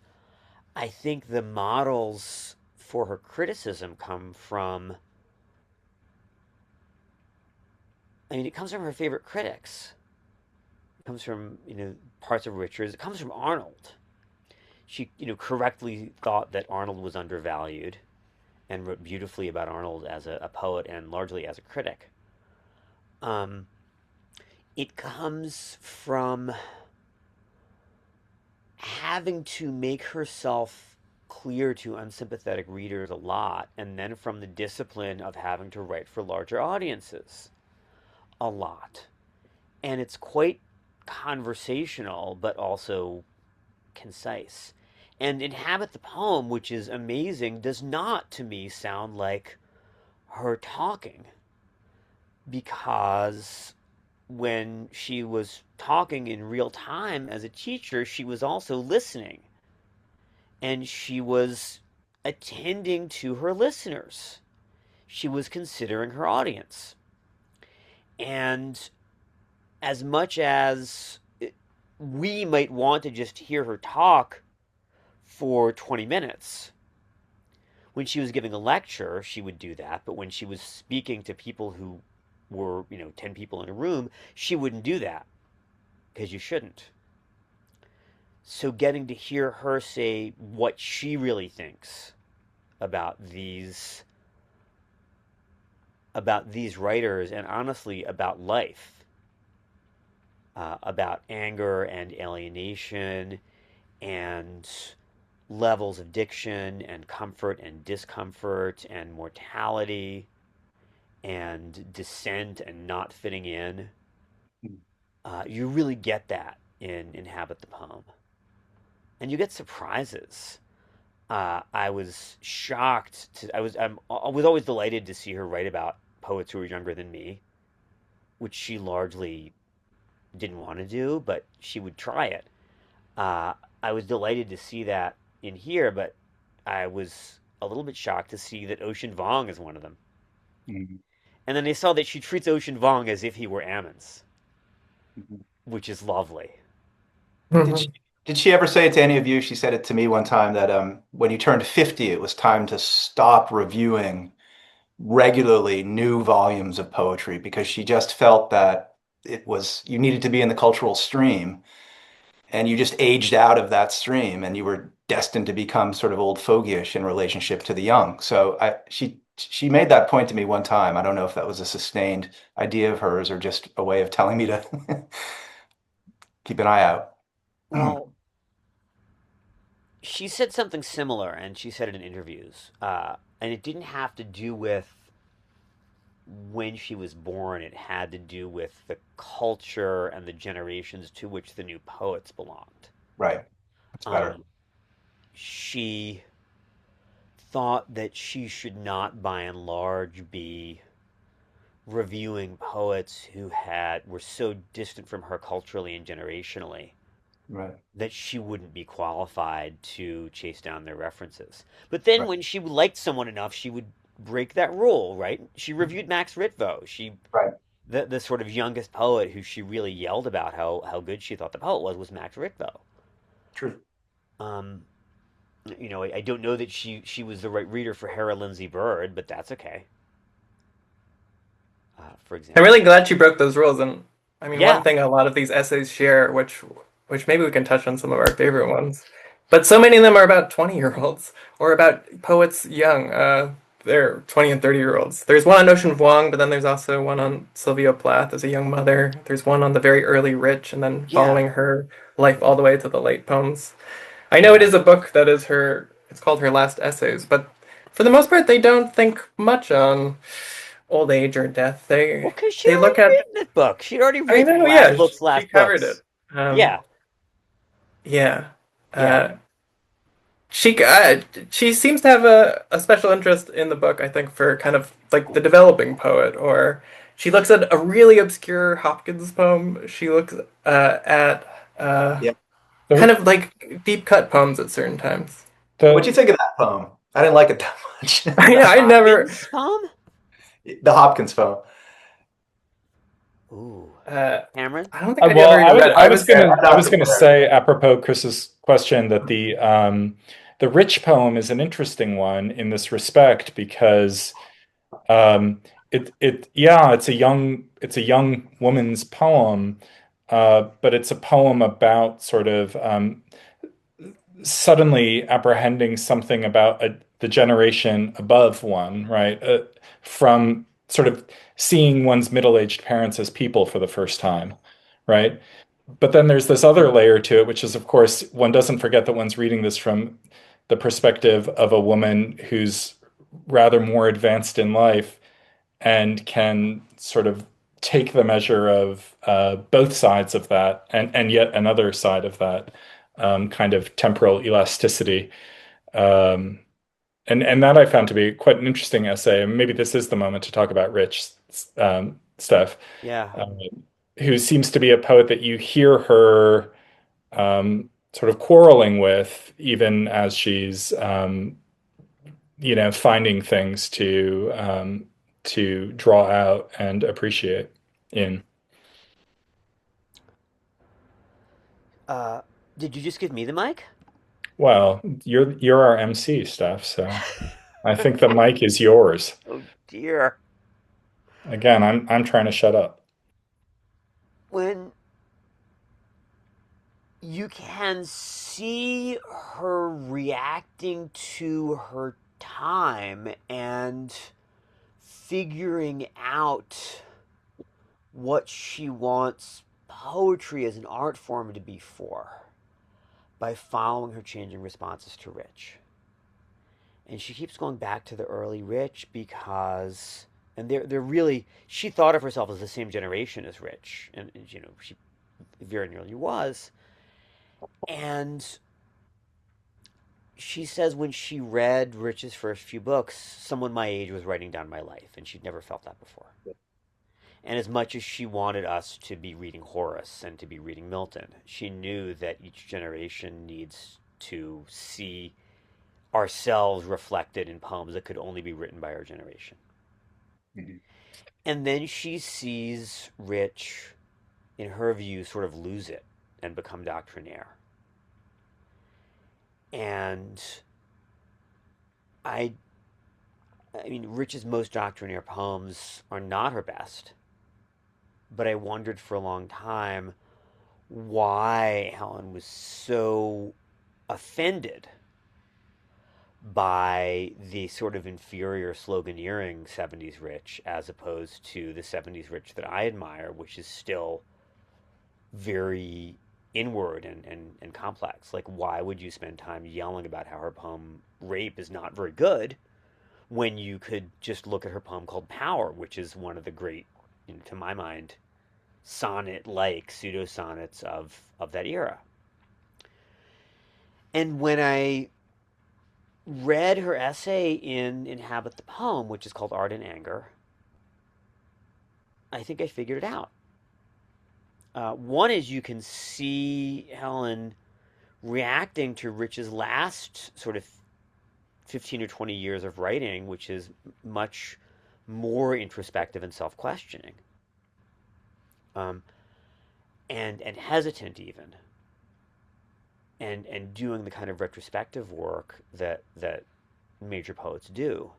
I think the models for her criticism come from, it comes from her favorite critics. It comes from, parts of Richards. It comes from Arnold. She, correctly thought that Arnold was undervalued and wrote beautifully about Arnold as a poet and largely as a critic. Um, it comes from having to make herself clear to unsympathetic readers a lot, and then from the discipline of having to write for larger audiences a lot. And it's quite conversational, but also concise. And Inhabit the Poem, which is amazing, does not, to me, sound like her talking, because when she was talking in real time as a teacher, she was also listening and she was attending to her listeners. She was considering her audience. And as much as we might want to just hear her talk for 20 minutes, when she was giving a lecture, she would do that. But when she was speaking to people who were, 10 people in a room, she wouldn't do that because you shouldn't. So getting to hear her say what she really thinks about these writers, and honestly about life, about anger and alienation and levels of diction and comfort and discomfort and mortality and dissent and not fitting in. You really get that in Inhabit the Poem. And you get surprises. I was shocked to, I was always delighted to see her write about poets who were younger than me, which she largely didn't want to do, but she would try it. Uh, I was delighted to see that in here, but I was a little bit shocked to see that Ocean Vuong is one of them. Mhm. And then I saw that she treats Ocean Vuong as if he were Ammons, Mhm. which is lovely. Did she did she ever say it to any of you? She said it to me one time that when you turned 50, it was time to stop reviewing regularly new volumes of poetry because she just felt that it was you needed to be in the cultural stream and you just aged out of that stream and you were destined to become sort of old fogyish in relationship to the young. So she made that point to me one time. I don't know if that was a sustained idea of hers or just a way of telling me to keep an eye out. Well, she said something similar, and she said it in interviews. And it didn't have to do with when she was born, it had to do with the culture and the generations to which the new poets belonged. Right. That's better. Um, she thought that she should not, by and large, be reviewing poets who were so distant from her culturally and generationally Right. that she wouldn't be qualified to chase down their references. But then Right. when she liked someone enough, she would break that rule, right? She reviewed Max Ritvo. Right. The sort of youngest poet who she really yelled about how good she thought the poet was Max Ritvo. True. Um, I don't know that she was the right reader for Hera Lindsay Bird, but that's okay. for I'm example. really glad you broke those rules. And I mean, one Yeah, thing a lot of these essays share, which maybe we can touch on some of our favorite ones, but so many of them are about 20-year-olds or about poets young. They're 20 and 30-year-olds. There's one on Ocean Vuong, but then there's also one on Sylvia Plath as a young mother. There's one on the very early Rich, and then yeah, following her life all the way to the late poems. I know it yeah. is a book that is it's called her last essays, but for the most part, they don't think much on old age or death. Well, because she'd They already look at, written that book. She'd already I written know, yeah, she last covered it. books. Um, Yeah, yeah. yeah. Uh, she seems to have a special interest in the book, I think, for kind of like the developing poet, or she looks at a really obscure Hopkins poem. She looks at Yeah. kind The of like deep cut poems at certain times. What'd you the think of that poem? I didn't like it that much. I know, I never. Hopkins poem? The Hopkins poem. Ooh, Uh, Cameron? I don't think I'd well, ever even read it. I I was was. Yeah, gonna I'm I not was gonna prepared. say apropos Chris's question that the Rich poem is an interesting one in this respect because um, it's a young woman's poem, but it's a poem about sort of suddenly apprehending something about the generation above one, right? From sort of seeing one's middle-aged parents as people for the first time, right? But then there's this other layer to it, which is, of course, one doesn't forget that one's reading this from the perspective of a woman who's rather more advanced in life and can sort of take the measure of both sides of that and yet another side of that kind of temporal elasticity. Um, and that I found to be quite an interesting essay. And maybe this is the moment to talk about Rich, Steph, Yeah. um, who seems to be a poet that you hear her sort of quarreling with, even as she's finding things to draw out and appreciate in. Uh, did you just give me the mic? Well, you're our MC, Steph, so I think the mic is yours. Oh dear. Again, I'm trying to shut up. When you can see her reacting to her time and figuring out what she wants poetry as an art form to be for by following her changing responses to Rich. And she keeps going back to the early Rich because, and they're really, she thought of herself as the same generation as Rich, and she very nearly was. And she says when she read Rich's first few books, someone my age was writing down my life, and she'd never felt that before. And as much as she wanted us to be reading Horace and to be reading Milton, she knew that each generation needs to see ourselves reflected in poems that could only be written by our generation. Mhm. And then she sees Rich, in her view, sort of lose it and become doctrinaire. And I I mean, Rich's most doctrinaire poems are not her best, but I wondered for a long time why Helen was so offended by the sort of inferior sloganeering 70s Rich as opposed to the 70s Rich that I admire, which is still very inward and complex. Like, why would you spend time yelling about how her poem Rape is not very good when you could just look at her poem called Power, which is one of the great, to my mind, sonnet-like pseudo sonnets of that era. And when I read her essay in Inhabit the Poem, which is called Art and Anger, I think I figured it out. One is you can see Helen reacting to Rich's last sort of 15 or 20 years of writing, which is much more introspective and self-questioning, um, and hesitant even, and doing the kind of retrospective work that major poets do.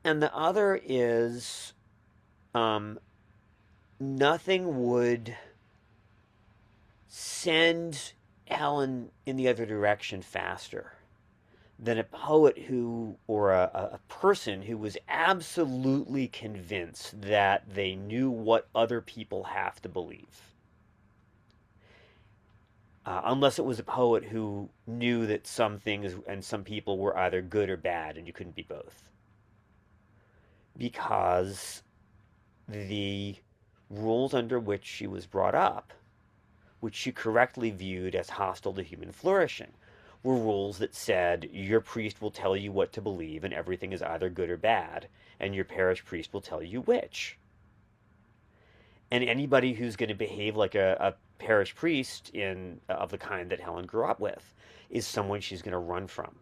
And the other is Um, Nothing would send Helen in the other direction faster than a poet who, or a person who was absolutely convinced that they knew what other people have to believe. Unless it was a poet who knew that some things and some people were either good or bad, and you couldn't be both. Because the rules under which she was brought up, which she correctly viewed as hostile to human flourishing, were rules that said your priest will tell you what to believe and everything is either good or bad, and your parish priest will tell you which. And anybody who's going to behave like a parish priest of the kind that Helen grew up with is someone she's going to run from.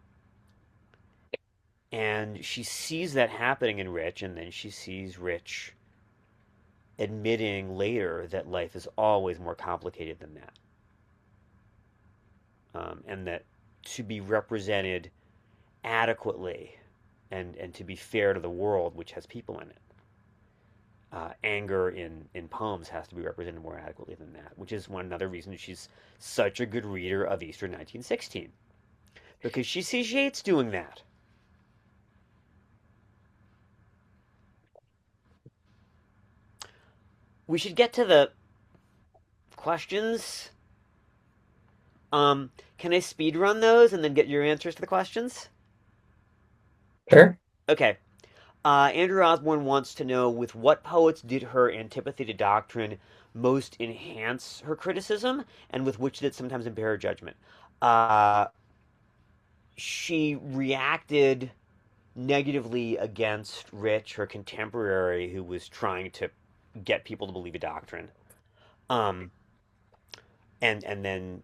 And she sees that happening in Rich, and then she sees Rich admitting later that life is always more complicated than that. And that to be represented adequately and to be fair to the world, which has people in it, anger in poems has to be represented more adequately than that, which is another reason she's such a good reader of Easter 1916. Because she sees Yeats doing that. We should get to the questions. Can I speed run those and then get your answers to the questions? Sure. Okay. Andrew Osborne wants to know with what poets did her antipathy to doctrine most enhance her criticism, and with which did it sometimes impair her judgment. She reacted negatively against Rich, her contemporary, who was trying to get people to believe a doctrine, um, and then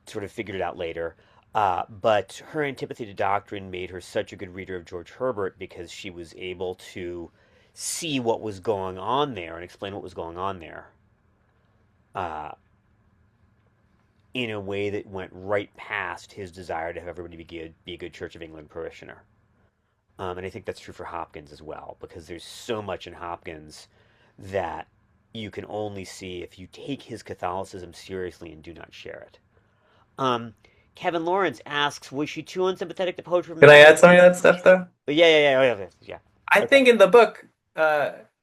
sort of figured it out later. But her antipathy to doctrine made her such a good reader of George Herbert because she was able to see what was going on there and explain what was going on there uh, in a way that went right past his desire to have everybody be a good Church of England parishioner. And I think that's true for Hopkins as well, because there's so much in Hopkins that you can only see if you take his Catholicism seriously and do not share it. Kevin Lawrence asks, was she too unsympathetic to poetry? Can I add some of that stuff though? But yeah. I Okay. think in the book,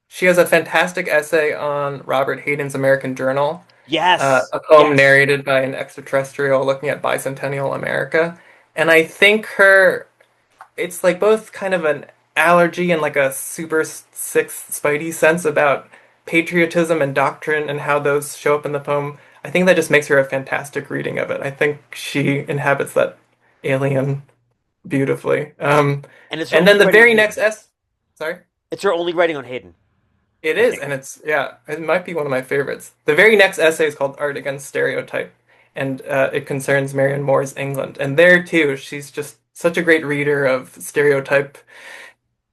she has a fantastic essay on Robert Hayden's American Journal, Yes. a poem Yes. narrated by an extraterrestrial looking at bicentennial America. And I think it's like both kind of an allergy and like a super sixth Spidey sense about patriotism and doctrine and how those show up in the poem. I think that just makes her a fantastic reading of it. I think she inhabits that alien beautifully. And it's her And then only the writing on very next Hayden. sorry? It's her only writing on Hayden, It I is, think. and it might be one of my favorites. The very next essay is called Art Against Stereotype, and it concerns Marion Moore's England. And there too, she's just such a great reader of stereotype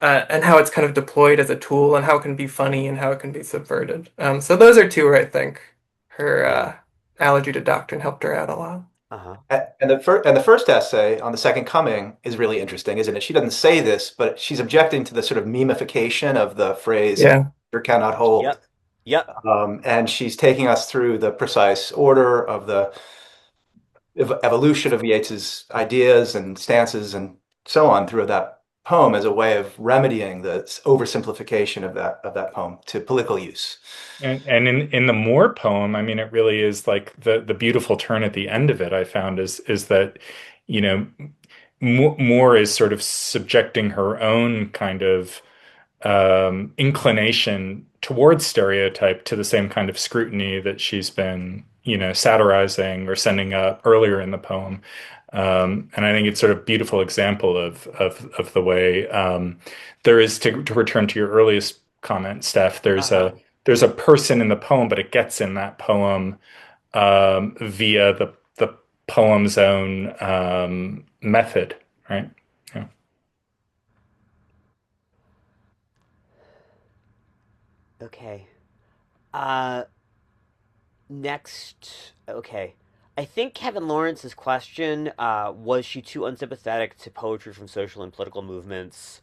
and how it's kind of deployed as a tool, and how it can be funny and how it can be subverted. So those are two where I think her Yeah. allergy to doctrine helped her out a lot. Uh-huh. And the first essay on the Second Coming is really interesting, isn't it? She doesn't say this, but she's objecting to the sort of memification of the phrase Yeah. "or cannot hold," Yep. Yep. and she's taking us through the precise order of the evolution of Yeats's ideas and stances and so on through that poem as a way of remedying the oversimplification of that poem to political use. And in the Moore poem, I mean, it really is like the beautiful turn at the end of it. I found is that, you know, Moore is sort of subjecting her own kind of inclination towards stereotype to the same kind of scrutiny that she's been, satirizing or sending up earlier in the poem. And I think it's sort of beautiful example of the way there is to return to your earliest comment, Steph. Uh-huh. There's a person in the poem, but it gets in that poem via the poem's own method, right? Yeah. Okay. Next. Okay. I think Kevin Lawrence's question, was she too unsympathetic to poetry from social and political movements,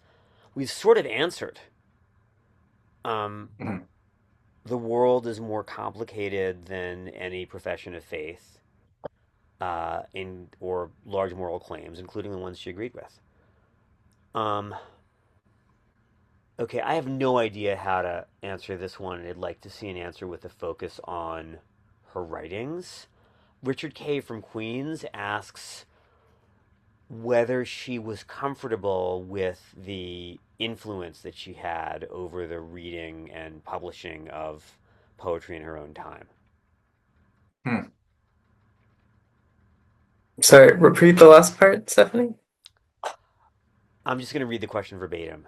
we've sort of answered. Um, Mhm. the world is more complicated than any profession of faith, in or large moral claims, including the ones she agreed with. Um, okay, I have no idea how to answer this one, and I'd like to see an answer with a focus on her writings. Richard K. from Queens asks whether she was comfortable with the influence that she had over the reading and publishing of poetry in her own time. Hmm. Sorry, repeat the last part, Stephanie. I'm just going to read the question verbatim.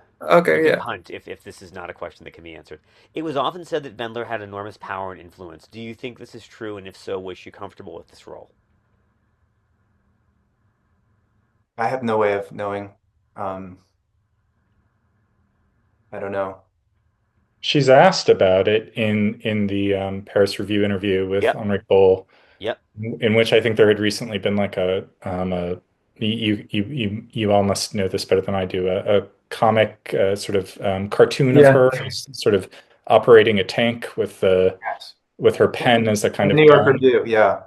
You Okay, can yeah. punt if this is not a question that can be answered. It was often said that Vendler had enormous power and influence. Do you think this is true? And if so, was she comfortable with this role? I have no way of knowing. Um, I don't know. She's asked about it in the Paris Review interview with Yep. Henri Cole, Yep. in which I think there had recently been like a you all must know this better than I do, a comic sort of cartoon of Yeah. her sort of operating a tank Yes. with her pen as a In kind the of New York gun. Review, yeah.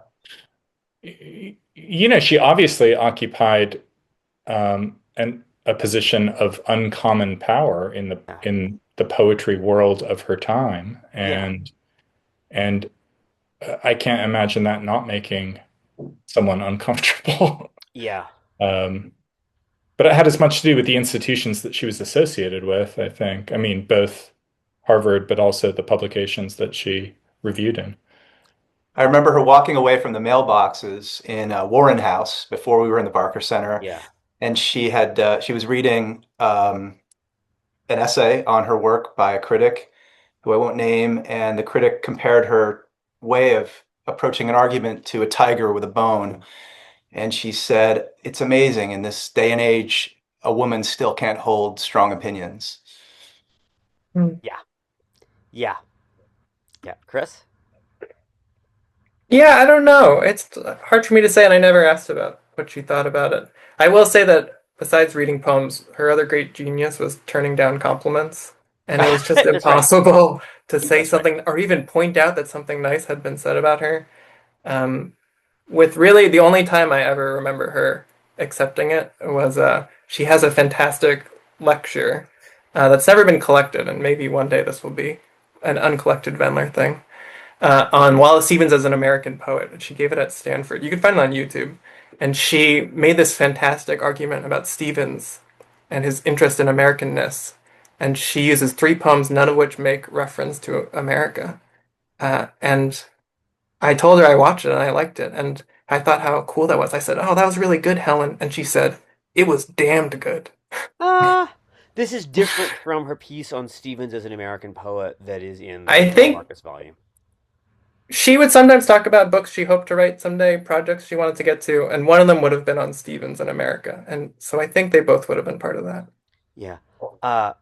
You know, she obviously occupied a position of uncommon power Yeah. in the poetry world of her time, Yeah. and I can't imagine that not making someone uncomfortable. Yeah. Um, but it had as much to do with the institutions that she was associated with, I think. I mean, both Harvard, but also the publications that she reviewed in. I remember her walking away from the mailboxes in Warren House before we were in the Barker Center, Yeah. and she was reading an essay on her work by a critic who I won't name, and the critic compared her way of approaching an argument to a tiger with a bone. And she said, "It's amazing in this day and age, a woman still can't hold strong opinions." Hmm. Yeah. Yeah. Yeah. Chris? Yeah, I don't know. It's hard for me to say, and I never asked about what she thought about it. I will say that besides reading poems, her other great genius was turning down compliments, and it was just That's right. impossible to say That's right. something or even point out that something nice had been said about her. Um, with really the only time I ever remember her accepting it was she has a fantastic lecture that's never been collected, and maybe one day this will be an uncollected Vendler thing on Wallace Stevens as an American poet. And she gave it at Stanford. You can find it on YouTube. And she made this fantastic argument about Stevens and his interest in Americanness. And she uses three poems, none of which make reference to America. And I told her I watched it and I liked it. And I thought how cool that was. I said, "Oh, that was really good, Helen." And she said, "It was damned good." Ah, this is different from her piece on Stevens as an American poet that is in the I Joel think Marcus volume. she would sometimes talk about books she hoped to write someday, projects she wanted to get to, and one of them would have been on Stevens in America. And so I think they both would have been part of that. Yeah. Uh,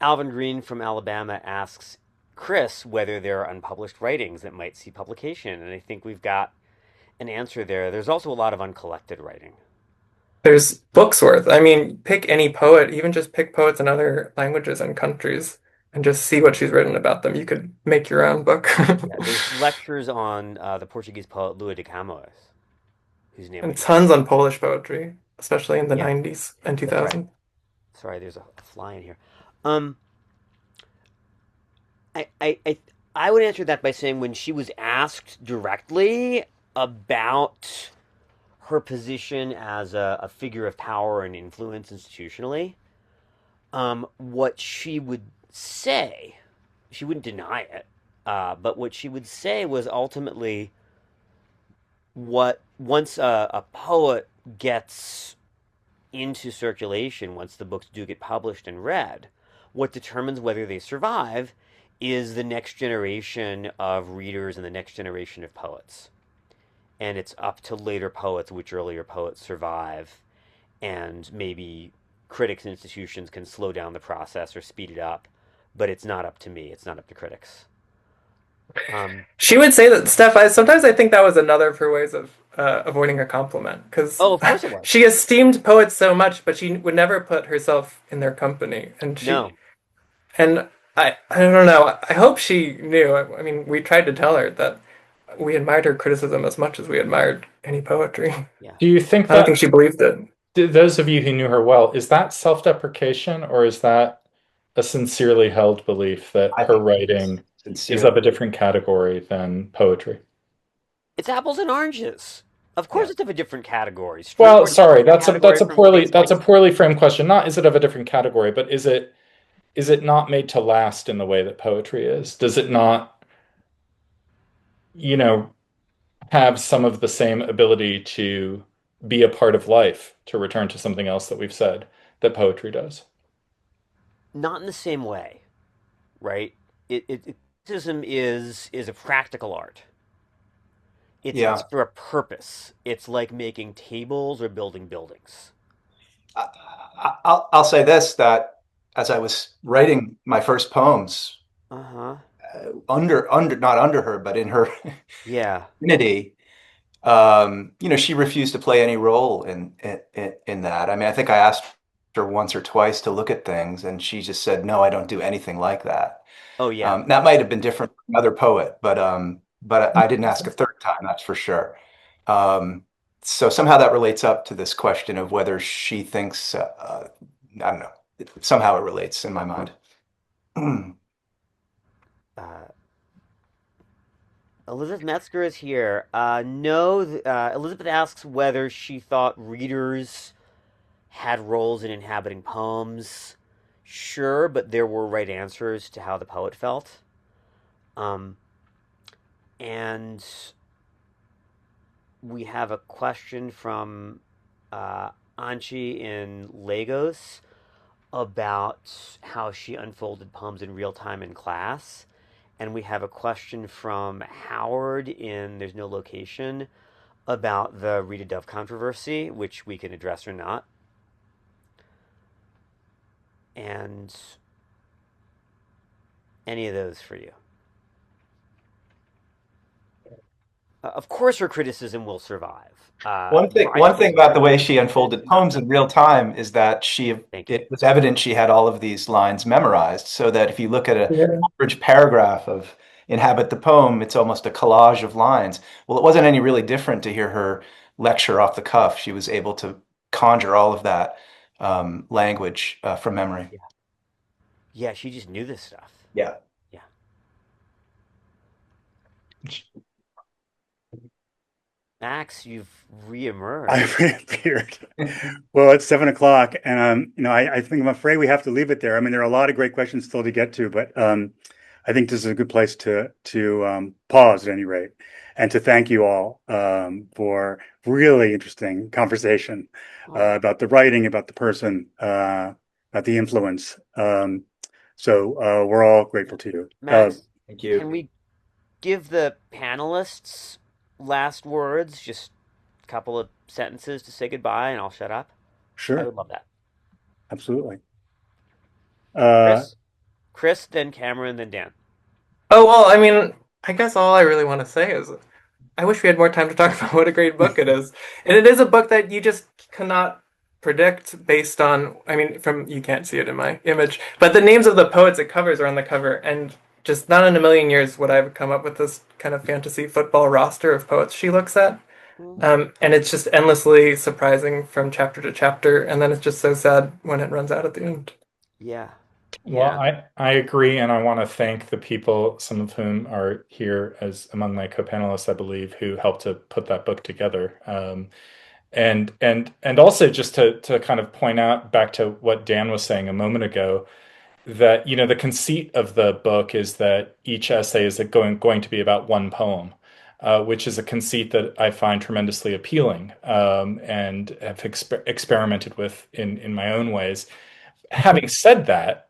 Alvin Green from Alabama asks Chris whether there are unpublished writings that might see publication, and I think we've got an answer there. There's also a lot of uncollected writing. There's books worth. I mean, pick any poet, even just pick poets in other languages and countries, and just see what she's written about them. You could make your own book. Yeah, there's lectures on the Portuguese poet Luís de Camões, whose name I And just tons on Polish poetry, especially in the yeah, 90s and that's right. 2000. Sorry, there's a fly in here. Um, I, I, I, I would answer that by saying when she was asked directly about her position as a figure of power and influence institutionally, what she would say, she wouldn't deny it, but what she would say was ultimately what once a poet gets into circulation, once the books do get published and read, what determines whether they survive is the next generation of readers and the next generation of poets. And it's up to later poets which earlier poets survive, and maybe critics and institutions can slow down the process or speed it up, but it's not up to me. It's not up to critics. She would say that, Steph, sometimes I think that was another of her ways of avoiding a compliment, because Oh, of course it was. she esteemed poets so much, but she would never put herself in their company. No. And I don't know. I hope she knew. I mean, we tried to tell her that we admired her criticism as much as we admired any poetry. Yeah. Do you think I don't think that she believed it. those of you who knew her well, is that self-deprecation or is that a sincerely held belief that I her think it's writing is sincere. of a different category than poetry? It's apples and oranges. Of course, Yeah. it's of a different category. Well, Streetwork is a sorry, different category from things that's like. a poorly framed question. Not is it of a different category, but is it not made to last in the way that poetry is? Does it not, you know, have some of the same ability to be a part of life, to return to something else that we've said, that poetry does? Not in the same way, right? Criticism is a practical art. It's Yeah. for a purpose. It's like making tables or building buildings. I'll say this, that as I was writing my first poems, Uh-huh. not under her, but in her Yeah. community, she refused to play any role in that. I mean, I think I asked her once or twice to look at things, and she just said, "No, I don't do anything like that." Oh yeah. That might have been different from another poet, but I didn't ask a third time, that's for sure. Um, so somehow that relates up to this question of whether she thinks, I don't know, somehow it relates in my mind. Uh, Elizabeth Metzger is here. No, Elizabeth asks whether she thought readers had roles in inhabiting poems. Sure, but there were right answers to how the poet felt. Um, and we have a question from Anchi in Lagos about how she unfolded poems in real time in class. And we have a question from Howard in There's No Location about the Rita Dove controversy, which we can address or not. And any of those for you. Of course, her criticism will survive. One thing about the way she unfolded poems in real time is that Thank you. it was evident she had all of these lines memorized, so that if you look at an Yeah. average paragraph of Inhabit the Poem, it's almost a collage of lines. Well, it wasn't any really different to hear her lecture off the cuff. She was able to conjure all of that language from memory. Yeah. Yeah, she just knew this stuff. Yeah. Yeah. Max, you've reemerged. I reappeared. Well, it's 7 o'clock, and I think I'm afraid we have to leave it there. I mean, there are a lot of great questions still to get to, but I think this is a good place to pause at any rate, and to thank you all for really interesting conversation about the writing, about the person, about the influence. So we're all grateful to you. Max, Thank you. can we give the panelists last words? Just a couple of sentences to say goodbye, and I'll shut up. I Sure, would love that. absolutely. Chris, then Cameron, then Dan. Oh, well, I mean, I guess all I really want to say is I wish we had more time to talk about what a great book it is. And it is a book that you just cannot predict based on, I mean, you can't see it in my image, but the names of the poets it covers are on the cover. And just not in a million years would I have come up with this kind of fantasy football roster of poets she looks at. And it's just endlessly surprising from chapter to chapter. And then it's just so sad when it runs out at the end. Yeah. Well, Yeah. I agree, and I want to thank the people, some of whom are here as among my co-panelists, I believe, who helped to put that book together. And also just to kind of point out back to what Dan was saying a moment ago, that the conceit of the book is that each essay is going to be about one poem, which is a conceit that I find tremendously appealing, and have experimented with in my own ways. Having said that,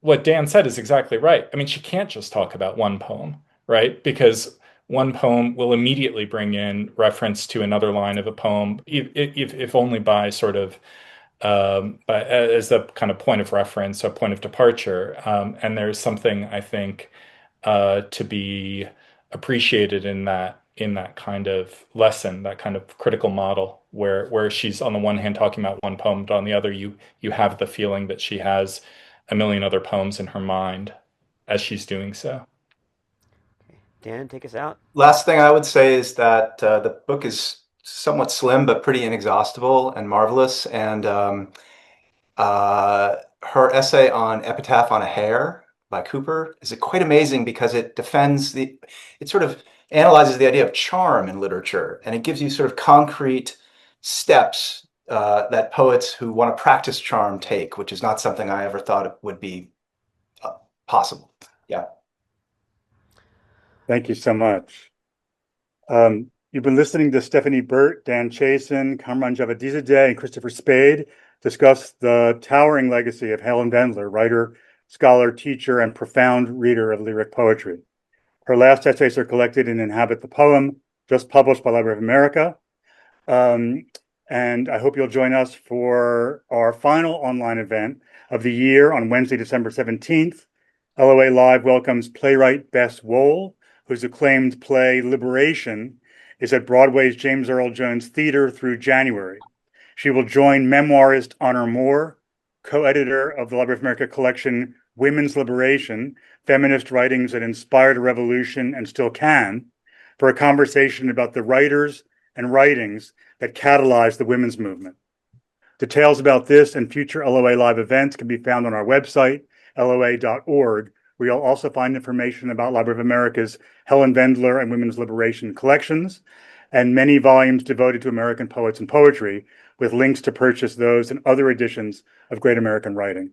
what Dan said is exactly right. I mean, she can't just talk about one poem, right? Because one poem will immediately bring in reference to another line of a poem, if only by sort of as a kind of point of reference or point of departure. And there's something, I think, to be appreciated in that kind of lesson, that kind of critical model, where she's on the one hand talking about one poem, but on the other you have the feeling that she has a million other poems in her mind as she's doing so. Dan, take us out. Last thing I would say is that the book is somewhat slim, but pretty inexhaustible and marvelous. And her essay on Epitaph on a Hare by Cooper is quite amazing because it sort of analyzes the idea of charm in literature, and it gives you sort of concrete steps that poets who want to practice charm take, which is not something I ever thought would be possible. Yeah. Thank you so much. You've been listening to Stephanie Burt, Dan Chiasson, Kamran Javadizadeh, and Christopher Spaide discuss the towering legacy of Helen Vendler, writer, scholar, teacher, and profound reader of lyric poetry. Her last essays are collected in Inhabit the Poem, just published by Library of America. And I hope you'll join us for our final online event of the year on Wednesday, December 17th. LOA Live welcomes playwright Bess Wohl, whose acclaimed play Liberation is at Broadway's James Earl Jones Theater through January. She will join memoirist Honor Moore, co-editor of the Library of America collection Women's Liberation, Feminist Writings That Inspired a Revolution and Still Can, for a conversation about the writers and writings that catalyzed the women's movement. Details about this and future LOA Live events can be found on our website, loa.org, where you'll also find information about Library of America's Helen Vendler and Women's Liberation collections, and many volumes devoted to American poets and poetry, with links to purchase those and other editions of Great American Writing.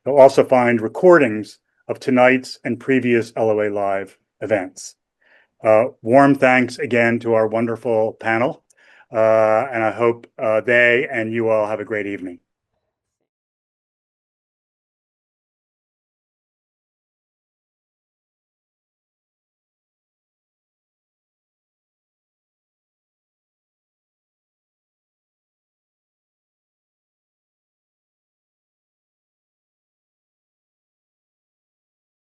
You'll also find recordings of tonight's and previous LOA Live events. Warm thanks again to our wonderful panel, and I hope they and you all have a great evening.